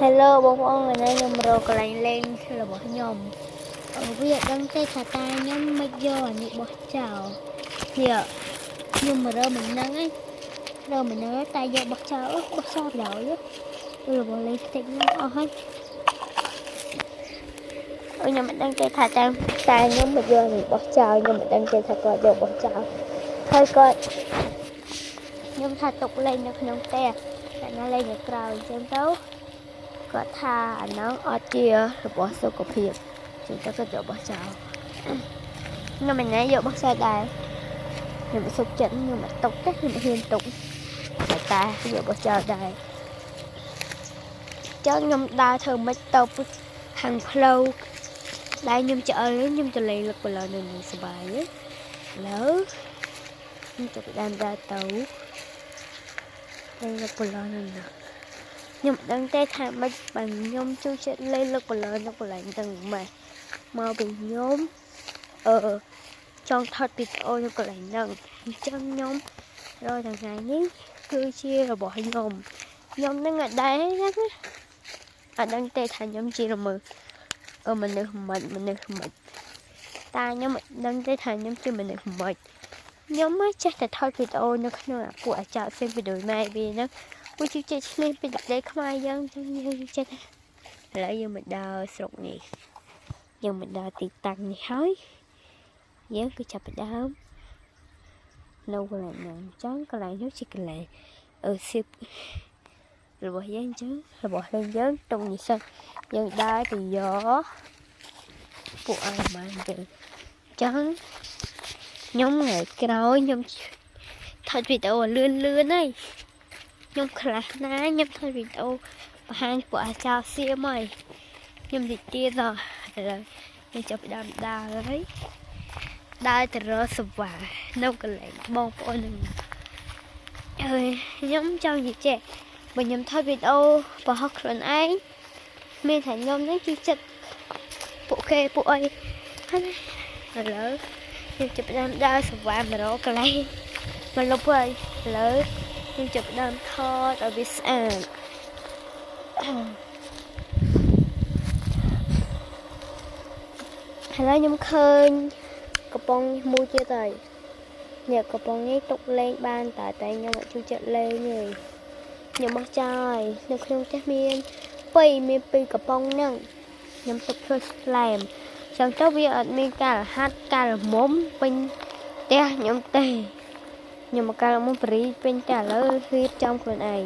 Hello បងប្អូនថ្ងៃនេះខ្ញុំរកកន្លែងលេងរបស់ខ្ញុំវាអត់ដឹងទេថាតាខ្ញុំមិនយកអានេះបោះចោលវាខ្ញុំរើមិនដឹងឯងរើមិនដឹងតែយកបោះចោលបោះចោលដល់របស់លេងស្ទិចខ្ញុំអស់ហើយខ្ញុំមិនដឹងទេថាតាខ្ញុំមិនយកនេះបោះចោលខ្ញុំមិនដឹងទេថាគាត់យកបោះចោលហើយគាត់ខ្ញុំថាទុកលេងនៅក្នុងផ្ទះតែណាលេងនៅក្រៅអញ្ចឹងទៅគាត់ថាអាហ្នឹងអត់ជារបស់សុខភាពចឹងទៅគាត់យកបោះចោលខ្ញុំមិនណែយកបោះចោលដែរខ្ញុំសុខចិត្តខ្ញុំអត់ទុកទេខ្ញុំហ៊ានទុកតែយកបោះចោលដែរចឹងខ្ញុំដើរធ្វើម៉េចទៅខាងផ្លូវដែលខ្ញុំចអលខ្ញុំទៅលេងលឹកបលនៅនឹងសុបាយឥឡូវខ្ញុំចាប់ដើមដើរទៅលេងលឹកបលនៅនឹងខ្ញុំដឹងទេថាមិនបើខ្ញុំជួយចិត្តលេងលឹកបលនៅកន្លែងហ្នឹងម៉េះមកពីខ្ញុំចង់ថតវីដេអូនៅកន្លែងហ្នឹងអញ្ចឹងខ្ញុំរាល់ថ្ងៃនេះគឺជារបស់ខ្ញុំនឹងអត់ដែរណាអត់ដឹងទេថាខ្ញុំជាមនុស្សមនុស្សមិនតាខ្ញុំមិនដឹងទេថាខ្ញុំជាមនុស្សមិនខ្ញុំមកចេះតែថតវីដេអូនៅក្នុងពួកអាចោតផ្សេងពីដូចម៉ែវាហ្នឹងពួកជិះចេះឆ្លៀនពីដាក់ខ្មែរយើងយើងចេះឥឡូវយើងមកដល់ស្រុកនេះយើងមកដល់ទីតាំងនេះហើយយើងគឺចាប់ផ្ដើមនៅកន្លែងហ្នឹងអញ្ចឹងកន្លែងនោះជាកន្លែងសៀបរបស់យើងអញ្ចឹងរបស់យើងតុងនេះសិនយើងដើរទៅយកពួកអរម៉ានទៅអញ្ចឹងខ្ញុំថ្ងៃក្រោយខ្ញុំថតវីដេអូលឿនហើយខ្ញុំខ្លះណាខ្ញុំថតវីដេអូបង្ហាញពួកអាចោសៀមហើយខ្ញុំតិចទៀតដល់ឥឡូវខ្ញុំចាប់ដើមដើរហើយដើរទៅរកសវ៉ានៅកន្លែងបងប្អូននឹងហើយខ្ញុំចង់និយាយចេះបើខ្ញុំថតវីដេអូបង្ហោះខ្លួនឯងមានថាខ្ញុំនេះជឿចិត្តពួកគេពួកអីហើយឥឡូវខ្ញុំចាប់ដើមដើរសវ៉ាមករកកន្លែងមកលុបហើយឥឡូវខ្ញុំចាប់ដើមថតឲ្យវាស្អាតឥឡូវខ្ញុំឃើញកំប៉ុងមួយទៀតហើយនេះកំប៉ុងនេះទុកលេងបានតែខ្ញុំអត់ជួយចិត្តលេងទេខ្ញុំបោះចោលនៅក្នុងផ្ទះមានពីរកំប៉ុងហ្នឹងខ្ញុំទុកធ្វើស្លែមចឹងទៅវាអត់មានការរហាត់ការរមុំពេញផ្ទះខ្ញុំទេខ្ញុំមកការមុំបរីពេញតែឥឡូវរៀបចំខ្លួនឯង